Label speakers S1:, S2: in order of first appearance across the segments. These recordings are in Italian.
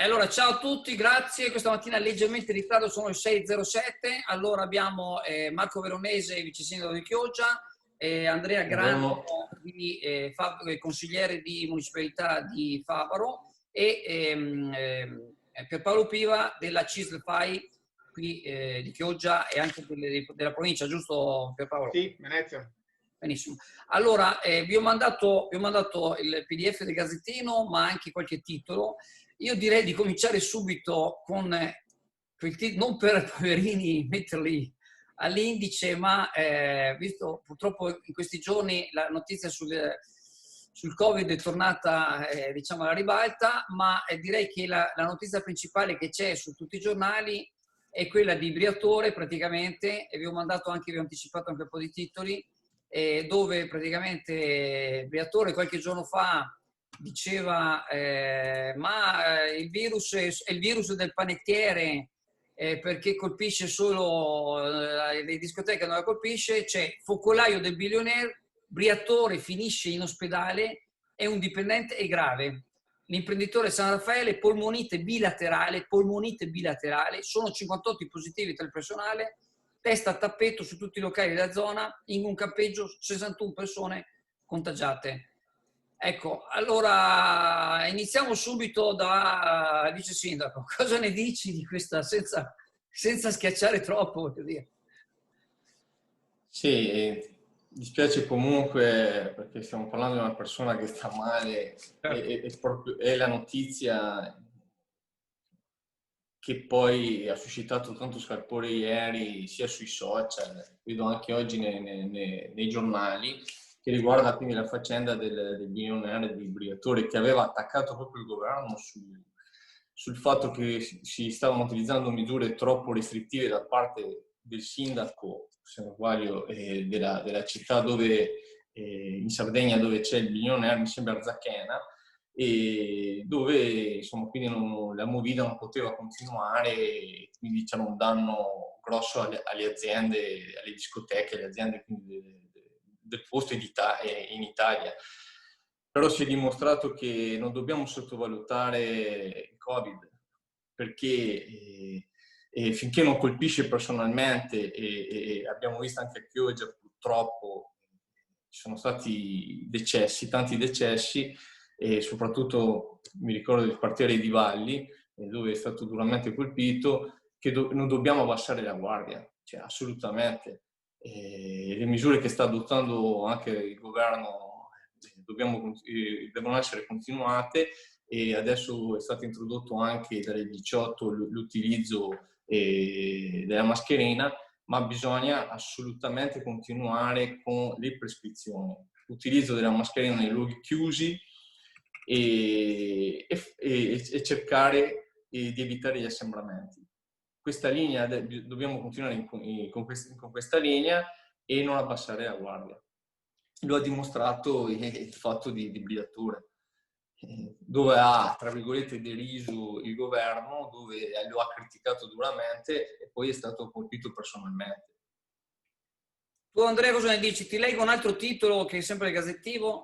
S1: Allora, ciao a tutti, grazie. Questa mattina leggermente in ritardo, sono le 6.07. Allora abbiamo Marco Veronese, vice sindaco di Chioggia, Andrea Grano,
S2: Buongiorno.
S1: consigliere di municipalità di Fabaro e Pierpaolo Piva della CISL-FAI qui di Chioggia e anche della provincia, giusto Pierpaolo?
S2: Sì, Venezia.
S1: Benissimo. Allora, vi ho mandato il PDF del Gazzettino, ma anche qualche titolo. Io direi di cominciare subito con quel titolo, non per poverini metterli all'indice, ma visto purtroppo in questi giorni la notizia sul Covid è tornata diciamo alla ribalta, ma direi che la notizia principale che c'è su tutti i giornali è quella di Briatore praticamente, e vi ho anticipato anche un po' di titoli, dove praticamente Briatore qualche giorno fa diceva il virus è il virus del panettiere perché colpisce solo le discoteche, non la colpisce, c'è focolaio del billionaire, Briatore finisce in ospedale, è un dipendente e grave. L'imprenditore San Raffaele, polmonite bilaterale, sono 58 i positivi tra il personale, testa a tappeto su tutti i locali della zona, in un campeggio 61 persone contagiate. Ecco, allora iniziamo subito da vice sindaco. Cosa ne dici di questa, senza schiacciare troppo, voglio dire?
S2: Sì, dispiace comunque perché stiamo parlando di una persona che sta male è la notizia che poi ha suscitato tanto scalpore ieri sia sui social, vedo anche oggi nei giornali, che riguarda quindi la faccenda del billionaire di Briatore che aveva attaccato proprio il governo sul fatto che si stavano utilizzando misure troppo restrittive da parte del sindaco, se non sbaglio, della città in Sardegna dove c'è il billionaire, mi sembra Arzachena, e dove insomma quindi la movida non poteva continuare, quindi c'era un danno grosso alle aziende, alle discoteche, alle aziende del posto in Italia. Però si è dimostrato che non dobbiamo sottovalutare il Covid, perché finché non colpisce personalmente, e abbiamo visto anche a Chioggia purtroppo ci sono stati tanti decessi, e soprattutto mi ricordo del quartiere di Valli, dove è stato duramente colpito, che non dobbiamo abbassare la guardia, cioè assolutamente. Le misure che sta adottando anche il governo devono essere continuate, e adesso è stato introdotto anche dalle 18 l'utilizzo della mascherina, ma bisogna assolutamente continuare con le prescrizioni, l'utilizzo della mascherina nei luoghi chiusi e cercare di evitare gli assembramenti. Questa linea, dobbiamo continuare con questa linea e non abbassare la guardia. Lo ha dimostrato il fatto di Briatore, dove ha, tra virgolette, deriso il governo, dove lo ha criticato duramente e poi è stato colpito personalmente.
S1: Tu Andrea cosa ne dici? Ti leggo un altro titolo che è sempre il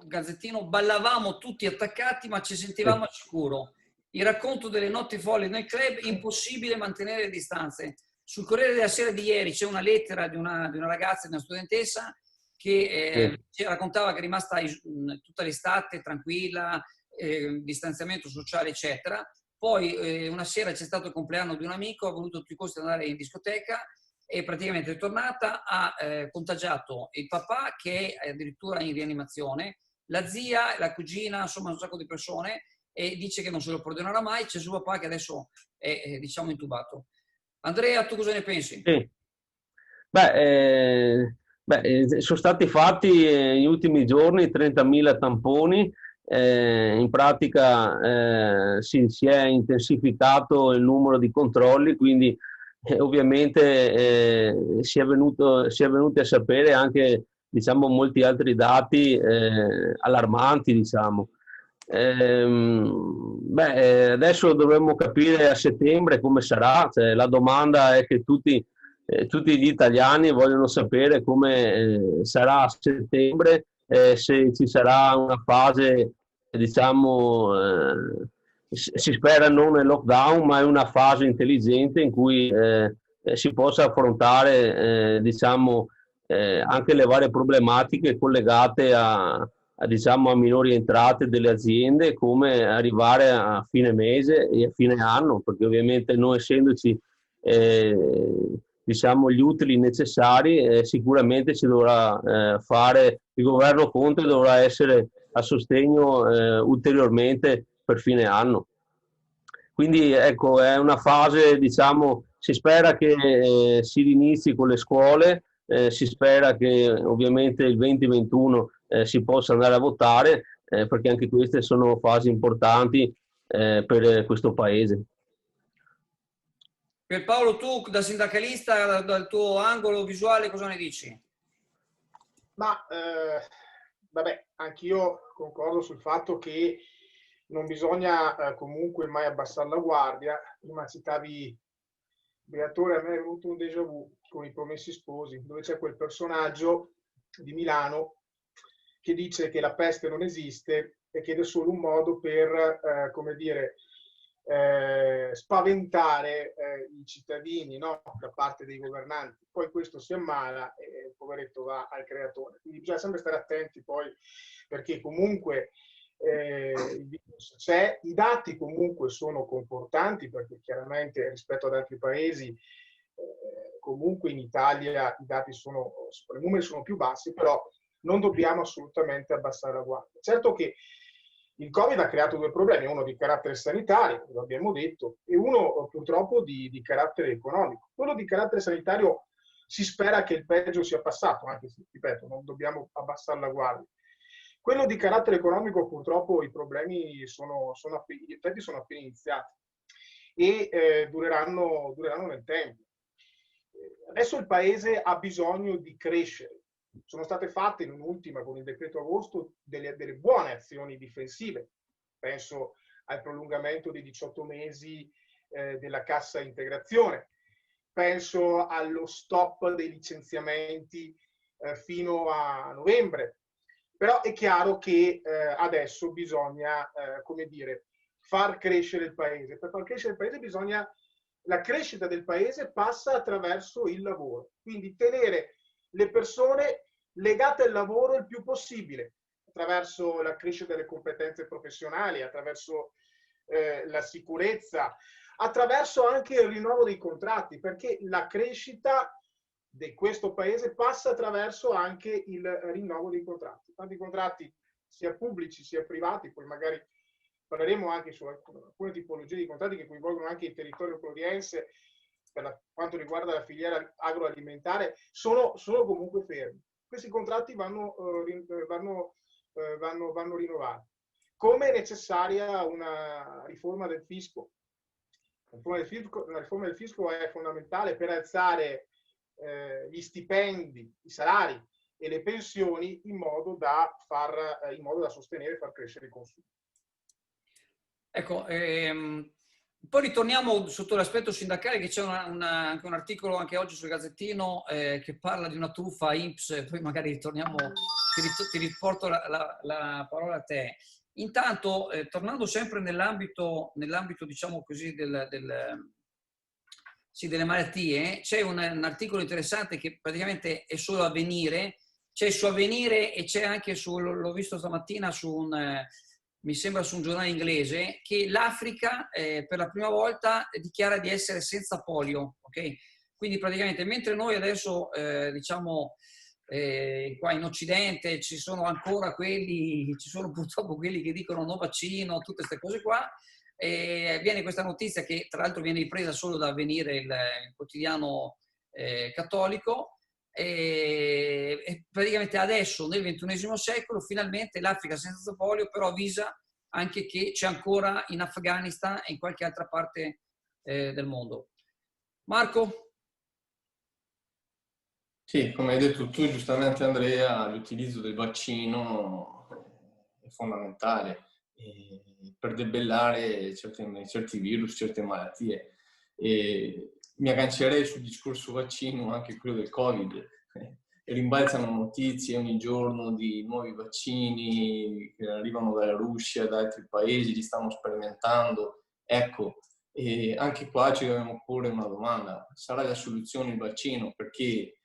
S1: Gazzettino, ballavamo tutti attaccati ma ci sentivamo al sicuro. Il racconto delle notti folli nel club, impossibile mantenere le distanze. Sul Corriere della Sera di ieri c'è una lettera di una ragazza, di una studentessa, che raccontava che è rimasta tutta l'estate tranquilla, distanziamento sociale eccetera. Poi una sera c'è stato il compleanno di un amico, ha voluto a tutti i costi andare in discoteca e praticamente è tornata, ha contagiato il papà che è addirittura in rianimazione, la zia, la cugina, insomma un sacco di persone, e dice che non se lo perdonerà mai. C'è suo papà che adesso è diciamo intubato. Andrea, tu cosa ne pensi?
S3: Sì. Sono stati fatti negli ultimi giorni 30.000 tamponi, in pratica si è intensificato il numero di controlli, quindi ovviamente si è venuti a sapere anche, diciamo, molti altri dati allarmanti, diciamo. Adesso dovremmo capire a settembre come sarà, cioè, la domanda è che tutti gli italiani vogliono sapere come sarà a settembre, se ci sarà una fase, diciamo, si spera non nel lockdown, ma in una fase intelligente in cui si possa affrontare diciamo, anche le varie problematiche collegate diciamo, a minori entrate delle aziende, come arrivare a fine mese e a fine anno, perché ovviamente non essendoci diciamo, gli utili necessari, sicuramente si dovrà fare, il governo Conte dovrà essere a sostegno ulteriormente per fine anno. Quindi ecco, è una fase, diciamo, si spera che si inizi con le scuole, si spera che ovviamente il 2021 si possa andare a votare, perché anche queste sono fasi importanti per questo paese.
S1: Pierpaolo, tu da sindacalista, dal tuo angolo visuale, cosa ne dici?
S4: Ma vabbè, anch'io concordo sul fatto che non bisogna comunque mai abbassare la guardia. Prima citavi Briatore, a me è venuto un déjà vu con I Promessi Sposi, dove c'è quel personaggio di Milano che dice che la peste non esiste e chiede solo un modo per, come dire, spaventare i cittadini, no? Da parte dei governanti. Poi questo si ammala e il poveretto va al creatore. Quindi bisogna sempre stare attenti poi, perché comunque il virus c'è, i dati comunque sono confortanti, perché chiaramente rispetto ad altri paesi comunque in Italia i dati sono, i numeri sono più bassi, però non dobbiamo assolutamente abbassare la guardia. Certo che il Covid ha creato due problemi, uno di carattere sanitario, lo abbiamo detto, e uno purtroppo di carattere economico. Quello di carattere sanitario si spera che il peggio sia passato, anche se, ripeto, non dobbiamo abbassare la guardia. Quello di carattere economico, purtroppo, i problemi gli effetti sono appena iniziati e dureranno nel tempo. Adesso il Paese ha bisogno di crescere. Sono state fatte in un'ultima, con il decreto agosto, delle buone azioni difensive. Penso al prolungamento dei 18 mesi della cassa integrazione. Penso allo stop dei licenziamenti fino a novembre. Però è chiaro che adesso bisogna, come dire, far crescere il Paese. Per far crescere il Paese la crescita del Paese passa attraverso il lavoro. Quindi tenere le persone legate al lavoro il più possibile, attraverso la crescita delle competenze professionali, attraverso la sicurezza, attraverso anche il rinnovo dei contratti, perché la crescita di questo Paese passa attraverso anche il rinnovo dei contratti. Tanti contratti sia pubblici sia privati, poi magari parleremo anche su alcune tipologie di contratti che coinvolgono anche il territorio clodiense per quanto riguarda la filiera agroalimentare, sono comunque fermi. Questi contratti vanno rinnovati. Come è necessaria una riforma del fisco. La riforma del fisco è fondamentale per alzare gli stipendi, i salari e le pensioni in modo da sostenere e far crescere i consumi.
S1: Ecco, poi ritorniamo sotto l'aspetto sindacale, che c'è anche un articolo anche oggi sul Gazzettino che parla di una truffa INPS, poi magari ritorniamo, ti riporto la parola a te. Intanto, tornando sempre nell'ambito diciamo così, delle malattie, c'è un articolo interessante che praticamente è solo Avvenire, c'è su Avvenire e c'è anche l'ho visto stamattina mi sembra su un giornale inglese, che l'Africa per la prima volta dichiara di essere senza polio, ok? Quindi praticamente mentre noi adesso diciamo qua in Occidente ci sono purtroppo quelli che dicono no vaccino, tutte queste cose qua, viene questa notizia che tra l'altro viene ripresa solo da Avvenire, il quotidiano cattolico, e praticamente adesso nel XXI secolo finalmente l'Africa senza polio però avvisa anche che c'è ancora in Afghanistan e in qualche altra parte del mondo. Marco?
S2: Sì, come hai detto tu giustamente Andrea, l'utilizzo del vaccino è fondamentale per debellare certi virus, certe malattie. E mi aggancerei sul discorso vaccino anche quello del Covid, rimbalzano notizie ogni giorno di nuovi vaccini che arrivano dalla Russia, da altri paesi, li stanno sperimentando. Ecco, e anche qua ci dobbiamo porre una domanda: sarà la soluzione il vaccino? Perché,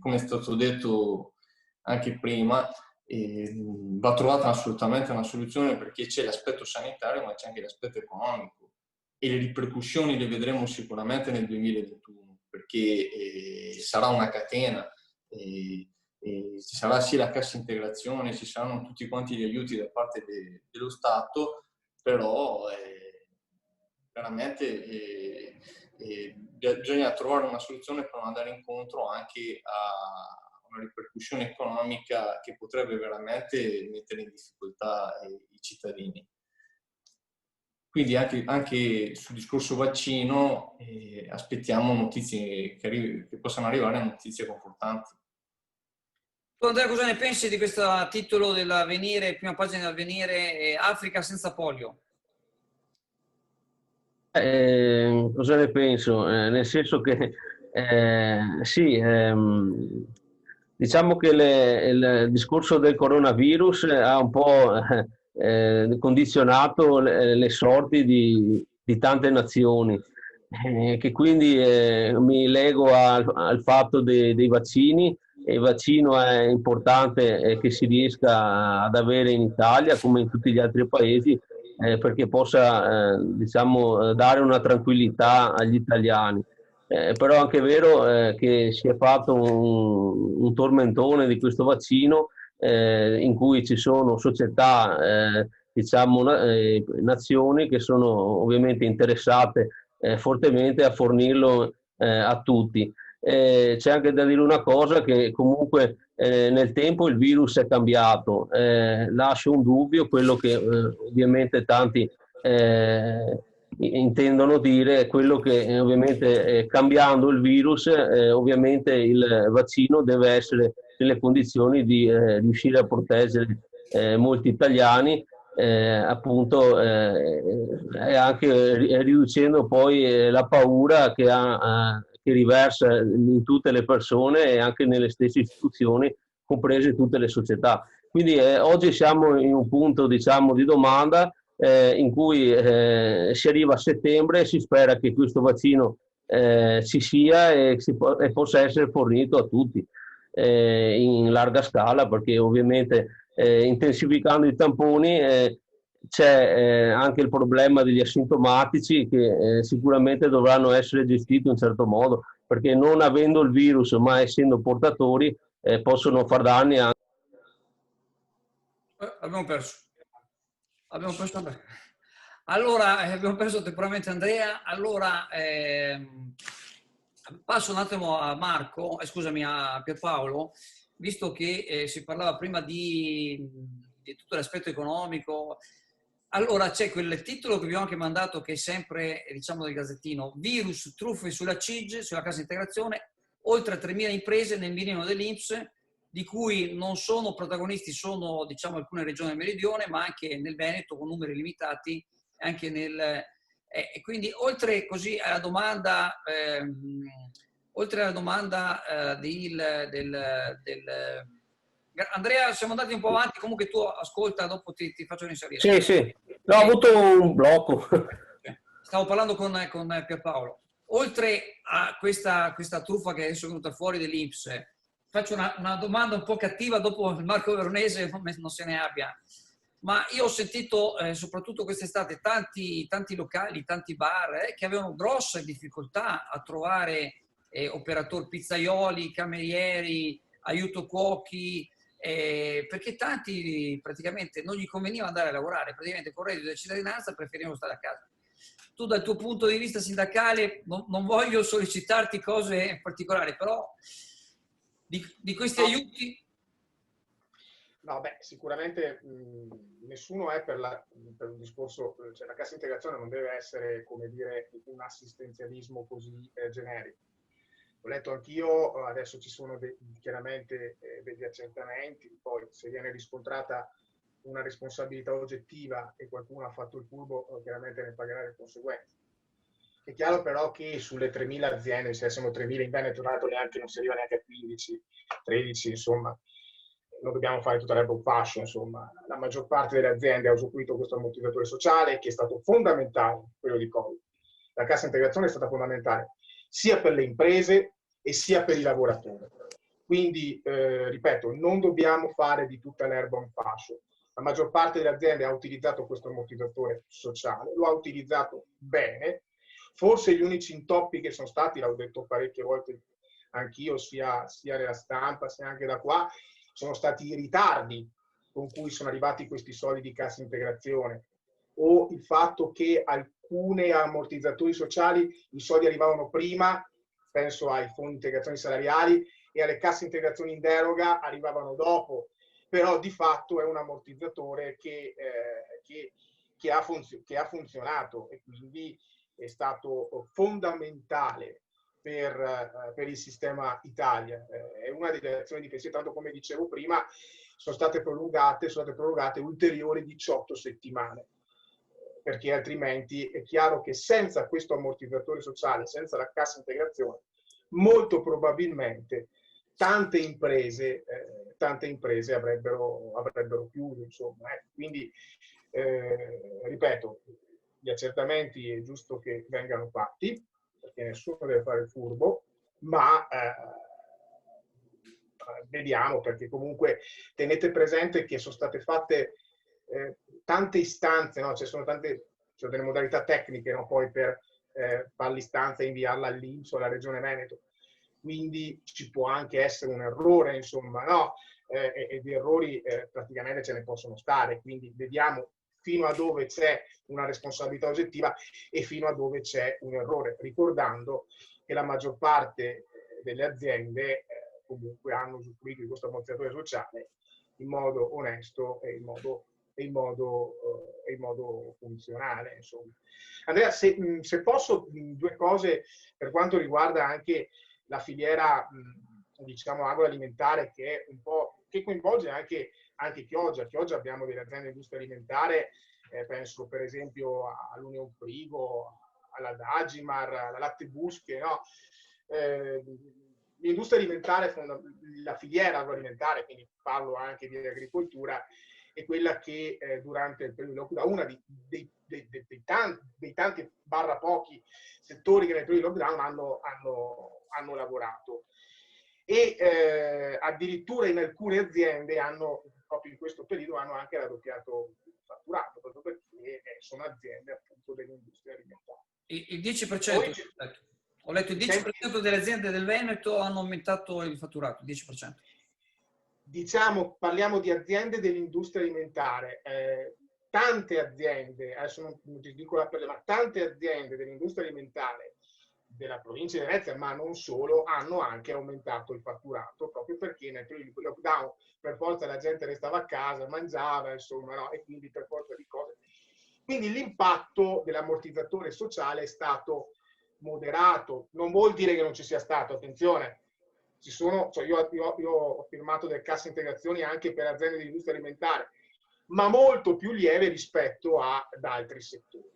S2: come è stato detto anche prima, va trovata assolutamente una soluzione, perché c'è l'aspetto sanitario ma c'è anche l'aspetto economico, e le ripercussioni le vedremo sicuramente nel 2021, perché sarà una catena, ci sarà sì la cassa integrazione, ci saranno tutti quanti gli aiuti da parte dello Stato, però veramente bisogna trovare una soluzione per non andare incontro anche a una ripercussione economica che potrebbe veramente mettere in difficoltà i cittadini. Quindi anche sul discorso vaccino aspettiamo notizie che possano arrivare, notizie confortanti.
S1: Tu, Andrea, cosa ne pensi di questo titolo dell'Avvenire, prima pagina dell'Avvenire, Africa senza polio?
S3: Cosa ne penso? Nel senso che sì, diciamo che il discorso del coronavirus ha un po' condizionato le sorti di tante nazioni, che quindi mi lego al fatto dei vaccini. E il vaccino è importante che si riesca ad avere in Italia come in tutti gli altri paesi, perché possa diciamo, dare una tranquillità agli italiani. Però è anche vero che si è fatto un tormentone di questo vaccino, in cui ci sono società, diciamo, nazioni che sono ovviamente interessate fortemente a fornirlo a tutti. C'è anche da dire una cosa, che comunque nel tempo il virus è cambiato, lascia un dubbio, quello che ovviamente tanti intendono dire, è quello che ovviamente cambiando il virus, ovviamente il vaccino deve essere nelle condizioni di riuscire a proteggere molti italiani, appunto, e anche riducendo poi la paura che riversa in tutte le persone e anche nelle stesse istituzioni, comprese tutte le società. Quindi oggi siamo in un punto, diciamo, di domanda, in cui si arriva a settembre e si spera che questo vaccino ci sia e possa essere fornito a tutti in larga scala, perché ovviamente intensificando i tamponi c'è anche il problema degli asintomatici, che sicuramente dovranno essere gestiti in un certo modo, perché non avendo il virus ma essendo portatori possono far danni anche.
S1: Abbiamo perso. Andrea. Allora, abbiamo perso temporaneamente Andrea. Allora, passo un attimo a Marco, scusami, a Pierpaolo, visto che si parlava prima di tutto l'aspetto economico. Allora, c'è quel titolo che abbiamo anche mandato, che è sempre, diciamo, del Gazzettino: virus, truffe sulla CIG, sulla cassa integrazione, oltre 3.000 imprese nel mirino dell'Inps, di cui non sono protagonisti, sono, diciamo, alcune regioni del meridione, ma anche nel Veneto con numeri limitati, anche e quindi oltre così alla domanda, Andrea, siamo andati un po' avanti, comunque tu ascolta, dopo ti faccio risalire.
S3: Sì, sì, no, ho avuto un blocco.
S1: Stavo parlando con Pierpaolo. Oltre a questa truffa che adesso è venuta fuori dell'Inps, faccio una domanda un po' cattiva, dopo Marco Veronese non se ne abbia, ma io ho sentito soprattutto quest'estate tanti locali, tanti bar che avevano grosse difficoltà a trovare operatori, pizzaioli, camerieri, aiuto cuochi, perché tanti praticamente non gli conveniva andare a lavorare, praticamente con il reddito di cittadinanza preferivano stare a casa. Tu dal tuo punto di vista sindacale, non voglio sollecitarti cose particolari, però di questi aiuti...
S4: No, beh, sicuramente nessuno è per un discorso, cioè la cassa integrazione non deve essere, come dire, un assistenzialismo così generico. Ho letto anch'io, adesso ci sono chiaramente degli accertamenti, poi se viene riscontrata una responsabilità oggettiva e qualcuno ha fatto il furbo, chiaramente ne pagherà le conseguenze. È chiaro però che sulle 3.000 aziende, se siamo 3.000 in Veneto, neanche, non si arriva neanche a 15, 13, insomma, non dobbiamo fare tutta l'erba un fascio, insomma. La maggior parte delle aziende ha usufruito questo ammortizzatore sociale che è stato fondamentale, quello di Covid. La cassa integrazione è stata fondamentale sia per le imprese e sia per i lavoratori. Quindi, ripeto, non dobbiamo fare di tutta l'erba un fascio. La maggior parte delle aziende ha utilizzato questo ammortizzatore sociale, lo ha utilizzato bene. Forse gli unici intoppi che sono stati, l'ho detto parecchie volte anch'io, sia nella stampa, sia anche da qua, sono stati i ritardi con cui sono arrivati questi soldi di cassa integrazione, o il fatto che alcuni ammortizzatori sociali i soldi arrivavano prima, penso ai fondi di integrazione salariali, e alle casse integrazioni in deroga arrivavano dopo, però di fatto è un ammortizzatore che ha funzionato e quindi è stato fondamentale per il sistema Italia. È una delle azioni difensive, tanto come dicevo prima, sono state prorogate ulteriori 18 settimane, perché altrimenti è chiaro che senza questo ammortizzatore sociale, senza la cassa integrazione, molto probabilmente tante imprese avrebbero chiuso, insomma. Quindi, ripeto, gli accertamenti è giusto che vengano fatti, perché nessuno deve fare il furbo, ma vediamo, perché comunque tenete presente che sono state fatte tante istanze, no? Ci sono delle modalità tecniche, no? Poi per fare l'istanza e inviarla all'INPS o alla Regione Veneto. Quindi ci può anche essere un errore, insomma, no? E di errori praticamente ce ne possono stare, quindi vediamo fino a dove c'è una responsabilità oggettiva e fino a dove c'è un errore, ricordando che la maggior parte delle aziende comunque hanno usufruito di questo ammortizzatore sociale in modo onesto e in modo funzionale, insomma. Andrea, se posso, due cose per quanto riguarda anche la filiera, diciamo, agroalimentare, che è un po', che coinvolge anche Chioggia. Chioggia abbiamo delle aziende di industria alimentare, penso per esempio all'Union Frigo, alla Dagimar, alla Latte Busche, no? L'industria alimentare, la filiera agroalimentare, quindi parlo anche di agricoltura, è quella che durante il periodo di lockdown, una dei tanti barra pochi settori che nel periodo di lockdown hanno lavorato. E addirittura in alcune aziende proprio in questo periodo hanno anche raddoppiato il fatturato, proprio perché sono aziende appunto dell'industria alimentare.
S1: Il 10%, ho letto il 10% delle aziende del Veneto hanno aumentato il fatturato, il 10%.
S4: Diciamo, parliamo di aziende dell'industria alimentare. Tante aziende, adesso non ti dico la ma tante aziende dell'industria alimentare della provincia di Venezia, ma non solo, hanno anche aumentato il fatturato, proprio perché nel periodo di lockdown per forza la gente restava a casa, mangiava, insomma, no? E quindi per forza di cose. Quindi l'impatto dell'ammortizzatore sociale è stato moderato. Non vuol dire che non ci sia stato, attenzione. Io ho firmato delle casse integrazioni anche per aziende di industria alimentare, ma molto più lieve rispetto ad altri settori.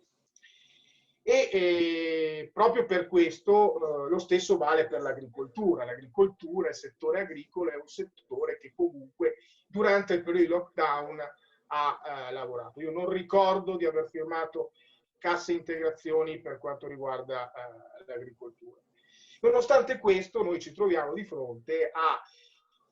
S4: E proprio per questo lo stesso vale per l'agricoltura. L'agricoltura, il settore agricolo, è un settore che comunque durante il periodo di lockdown ha lavorato. Io non ricordo di aver firmato casse integrazioni per quanto riguarda l'agricoltura. Nonostante questo, noi ci troviamo di fronte a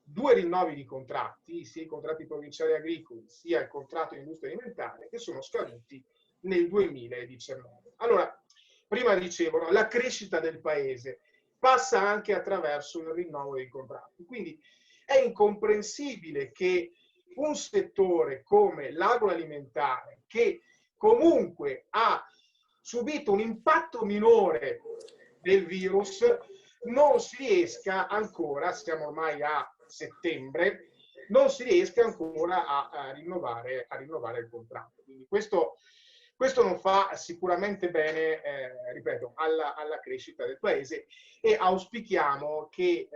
S4: 2 rinnovi di contratti, sia i contratti provinciali agricoli, sia il contratto di industria alimentare, che sono scaduti nel 2019. Allora, prima dicevano, la crescita del paese passa anche attraverso il rinnovo dei contratti. Quindi è incomprensibile che un settore come l'agroalimentare, che comunque ha subito un impatto minore del virus, non si riesca ancora, siamo ormai a settembre, non si riesca ancora a rinnovare il contratto. Quindi questo non fa sicuramente bene, ripeto, alla crescita del paese, e auspichiamo che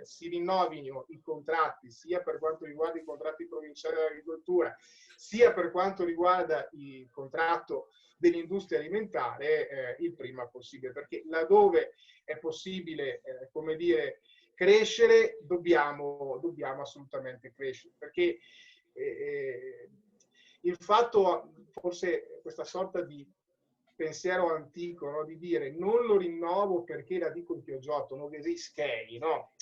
S4: si rinnovino i contratti sia per quanto riguarda i contratti provinciali dell'agricoltura, sia per quanto riguarda il contratto dell'industria alimentare il prima possibile, perché laddove è possibile, come dire, crescere, dobbiamo assolutamente crescere, perché il fatto, forse questa sorta di pensiero antico, no? Di dire non lo rinnovo perché la dico il Chioggiotto, non esischei, no?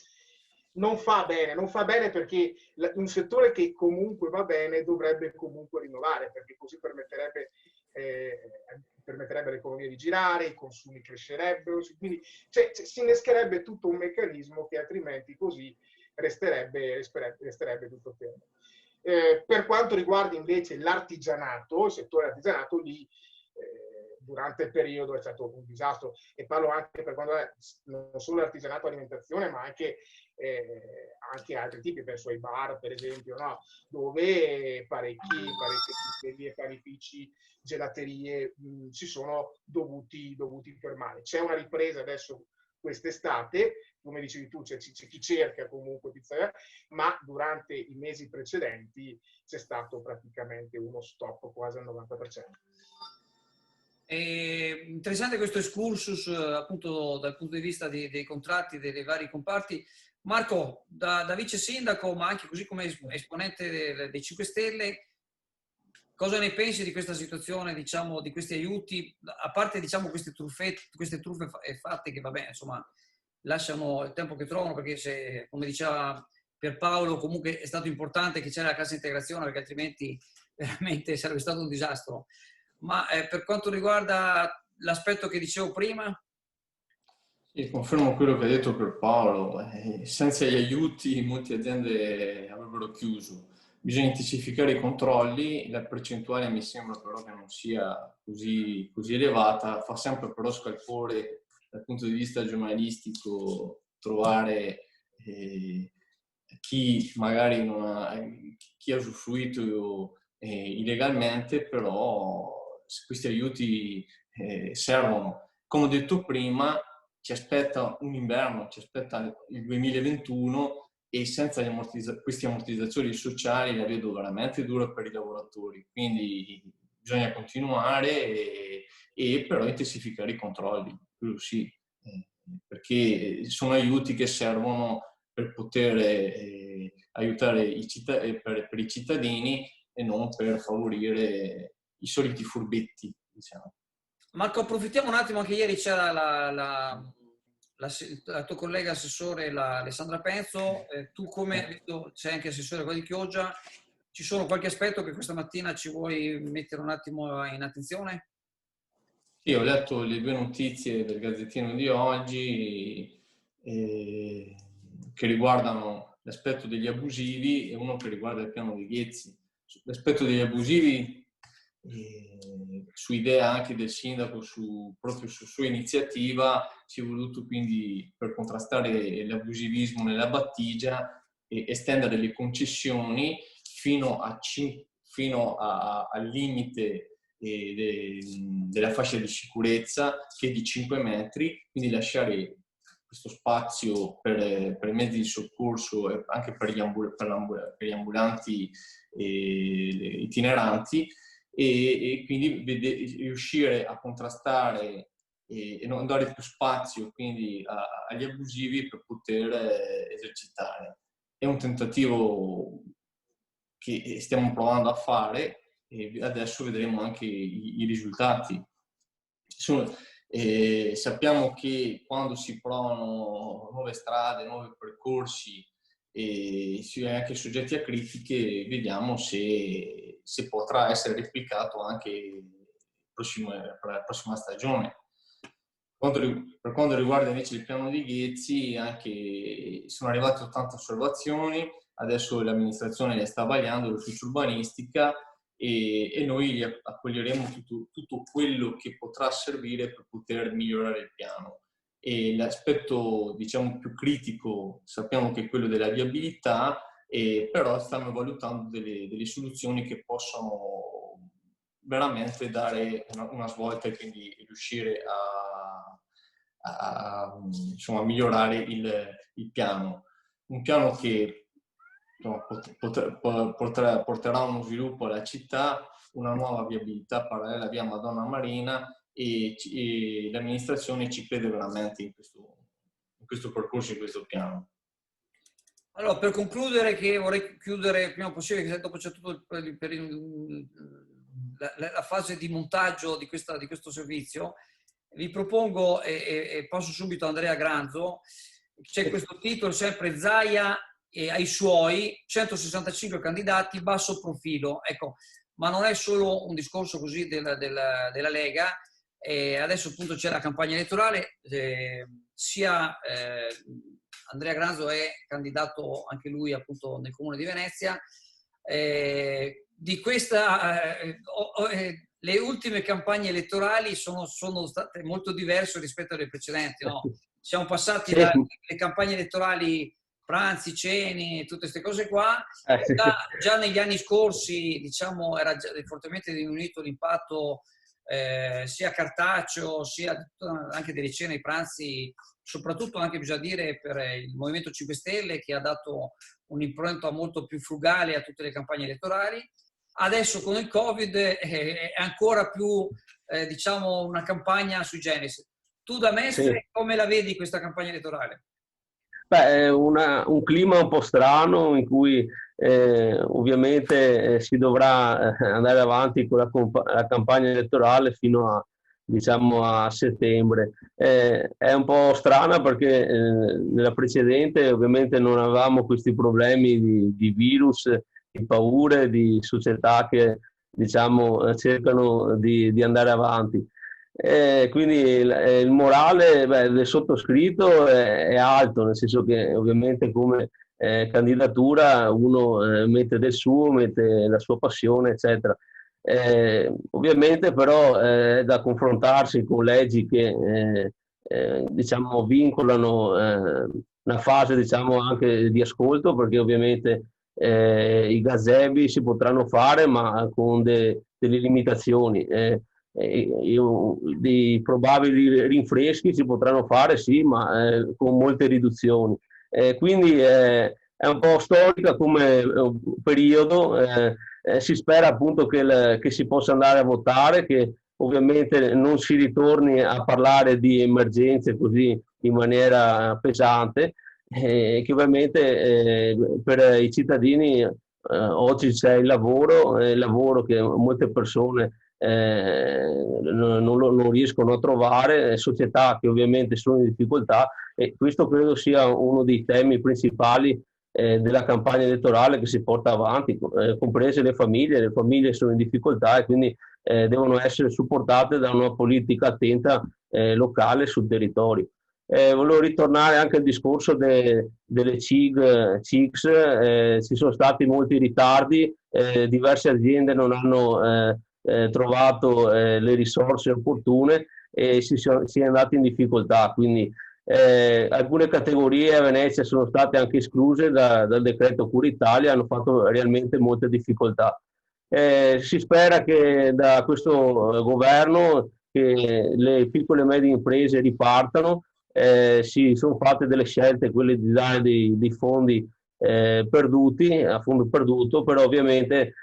S4: Non fa bene perché un settore che comunque va bene dovrebbe comunque rinnovare, perché così permetterebbe all'economia di girare, i consumi crescerebbero, quindi si innescherebbe tutto un meccanismo che altrimenti così resterebbe tutto fermo. Per quanto riguarda invece l'artigianato, il settore artigianato, lì durante il periodo è stato un disastro, e parlo anche per quanto è non solo l'artigianato alimentazione, ma anche altri tipi, penso ai bar per esempio, no? Dove parecchie pizzerie, panifici, gelaterie si sono dovuti fermare. C'è una ripresa adesso quest'estate, come dicevi tu, c'è chi cerca comunque pizzeria, ma durante i mesi precedenti c'è stato praticamente uno stop quasi al 90%.
S1: È interessante questo excursus appunto dal punto di vista dei contratti dei vari comparti. Marco, da vice sindaco, ma anche così come esponente dei 5 Stelle, cosa ne pensi di questa situazione, diciamo, di questi aiuti, a parte diciamo queste truffe fatte che vabbè, insomma, lasciano il tempo che trovano, perché se, come diceva Pierpaolo, comunque è stato importante che c'era la cassa integrazione, perché altrimenti veramente sarebbe stato un disastro. Ma per quanto riguarda l'aspetto che dicevo prima?
S2: Sì, confermo quello che ha detto Pierpaolo. Senza gli aiuti molte aziende avrebbero chiuso. Bisogna intensificare i controlli, la percentuale mi sembra però che non sia così elevata, fa sempre però scalpore dal punto di vista giornalistico trovare chi magari non ha, chi ha usufruito illegalmente, però questi aiuti servono. Come ho detto prima, ci aspetta un inverno, ci aspetta il 2021 e senza questi ammortizzatori sociali la vedo veramente dura per i lavoratori. Quindi bisogna continuare e però intensificare i controlli, quello sì, perché sono aiuti che servono per poter aiutare per i cittadini e non per favorire i soliti furbetti, diciamo.
S1: Marco, approfittiamo un attimo, anche ieri c'era la tua collega assessore, Alessandra Penzo, tu come, sei anche assessore qua di Chioggia, ci sono qualche aspetto che questa mattina ci vuoi mettere un attimo in attenzione?
S2: Sì, ho letto le 2 notizie del Gazzettino di oggi che riguardano l'aspetto degli abusivi e uno che riguarda il piano dei Ghezzi. L'aspetto degli abusivi, su idea anche del sindaco, proprio su sua iniziativa, si è voluto quindi, per contrastare l'abusivismo nella battigia, estendere le concessioni fino al limite della fascia di sicurezza, che è di 5 metri, quindi lasciare questo spazio per i mezzi di soccorso e anche per gli ambulanti itineranti e quindi riuscire a contrastare e non dare più spazio quindi agli abusivi per poter esercitare. È un tentativo che stiamo provando a fare e adesso vedremo anche i risultati. Sappiamo che quando si provano nuove strade, nuovi percorsi e si è anche soggetti a critiche, vediamo se potrà essere replicato anche per la prossima stagione. Per quanto riguarda invece il piano di Ghezzi, anche sono arrivate 80 osservazioni, adesso l'amministrazione le sta vagliando, l'ufficio urbanistica, e noi accoglieremo tutto quello che potrà servire per poter migliorare il piano. E l'aspetto, diciamo, più critico sappiamo che è quello della viabilità, però stiamo valutando delle soluzioni che possono veramente dare una svolta e quindi riuscire a migliorare il piano. Un piano che porterà uno sviluppo alla città, una nuova viabilità parallela via Madonna Marina e l'amministrazione ci crede veramente in questo percorso, in questo piano.
S1: Allora, per concludere, che vorrei chiudere il prima possibile, che dopo c'è tutto la fase di montaggio di questo servizio, vi propongo, e passo subito a Andrea Granzo, c'è questo titolo sempre Zaia e ai suoi 165 candidati, basso profilo. Ecco, ma non è solo un discorso così della Lega. Adesso appunto c'è la campagna elettorale, Andrea Granzo è candidato anche lui appunto nel comune di Venezia. Le ultime campagne elettorali sono state molto diverse rispetto alle precedenti, no? Siamo passati dalle campagne elettorali, pranzi, cene, tutte queste cose qua. Già negli anni scorsi, diciamo, era già fortemente diminuito l'impatto sia cartaceo, sia anche delle cene e pranzi, soprattutto anche, bisogna dire, per il Movimento 5 Stelle, che ha dato un'impronta molto più frugale a tutte le campagne elettorali. Adesso con il Covid è ancora più, diciamo, una campagna sui generis. Tu da Mestre come la vedi questa campagna elettorale?
S3: Beh, è un clima un po' strano in cui ovviamente si dovrà andare avanti con la campagna elettorale fino a, diciamo, a settembre. È un po' strana perché nella precedente ovviamente non avevamo questi problemi di virus, di paure, di società che, diciamo, cercano di andare avanti. Quindi il morale del sottoscritto è alto, nel senso che ovviamente come candidatura uno mette del suo, mette la sua passione, eccetera. Ovviamente però è da confrontarsi con leggi che diciamo vincolano una fase, diciamo, anche di ascolto, perché ovviamente i gazebi si potranno fare ma con delle limitazioni. Dei probabili rinfreschi si potranno fare, sì, ma con molte riduzioni. Quindi è un po' storica come periodo. Si spera appunto che si possa andare a votare, che ovviamente non si ritorni a parlare di emergenze così in maniera pesante, che ovviamente per i cittadini oggi c'è il lavoro che molte persone non riescono a trovare, società che ovviamente sono in difficoltà, e questo credo sia uno dei temi principali della campagna elettorale che si porta avanti, comprese le famiglie sono in difficoltà e quindi devono essere supportate da una politica attenta locale sul territorio. Volevo ritornare anche al discorso delle CIGS, ci sono stati molti ritardi, diverse aziende non hanno trovato le risorse opportune e si è andati in difficoltà, quindi alcune categorie a Venezia sono state anche escluse dal decreto Cura Italia, hanno fatto realmente molte difficoltà. Si spera che da questo governo che le piccole e medie imprese ripartano. Si sono fatte delle scelte, quelle di dare dei fondi perduti, a fondo perduto, però ovviamente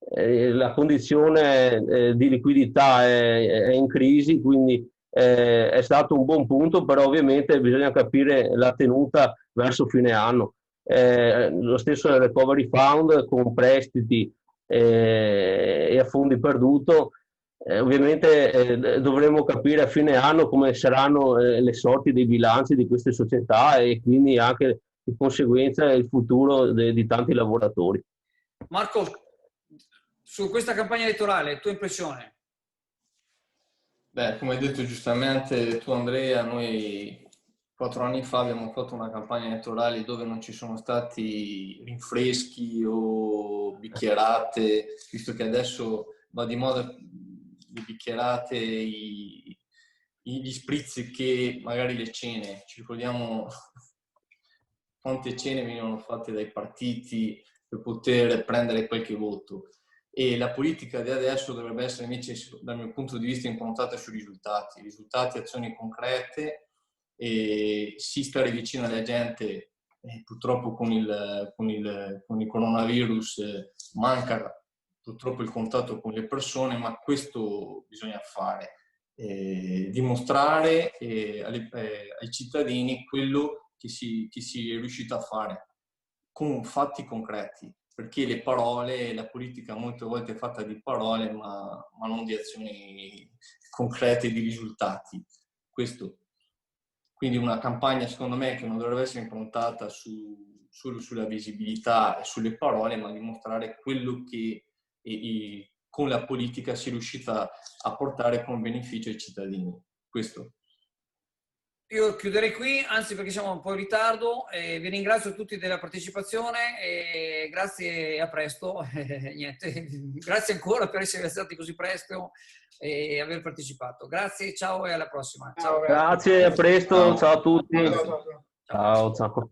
S3: la condizione di liquidità è in crisi, quindi è stato un buon punto, però ovviamente bisogna capire la tenuta verso fine anno. Lo stesso Recovery Fund con prestiti e a fondi perduto, ovviamente dovremo capire a fine anno come saranno le sorti dei bilanci di queste società e quindi anche di conseguenza il futuro di tanti lavoratori.
S1: Marco, su questa campagna elettorale, tua impressione?
S2: Beh, come hai detto giustamente tu Andrea, noi 4 anni fa abbiamo fatto una campagna elettorale dove non ci sono stati rinfreschi o bicchierate, visto che adesso va di moda le bicchierate, gli spritz, che magari le cene. Ci ricordiamo quante cene venivano fatte dai partiti per poter prendere qualche voto. E la politica di adesso dovrebbe essere invece, dal mio punto di vista, improntata sui risultati, azioni concrete, e si stare vicino alla gente purtroppo con il coronavirus manca purtroppo il contatto con le persone, ma questo bisogna fare, dimostrare ai cittadini quello che si è riuscito a fare con fatti concreti, perché le parole, la politica molte volte è fatta di parole ma non di azioni concrete, di risultati. Questo. Quindi una campagna, secondo me, che non dovrebbe essere improntata solo sulla visibilità e sulle parole, ma dimostrare quello che con la politica si è riuscita a portare con beneficio ai cittadini. Questo.
S1: Io chiuderei qui, anzi perché siamo un po' in ritardo. Vi ringrazio tutti della partecipazione e grazie e a presto. Niente. Grazie ancora per essere stati così presto e aver partecipato. Grazie, ciao e alla prossima. Ciao.
S3: Grazie, a presto, ciao a tutti.
S4: Ciao.
S3: Ciao, ciao.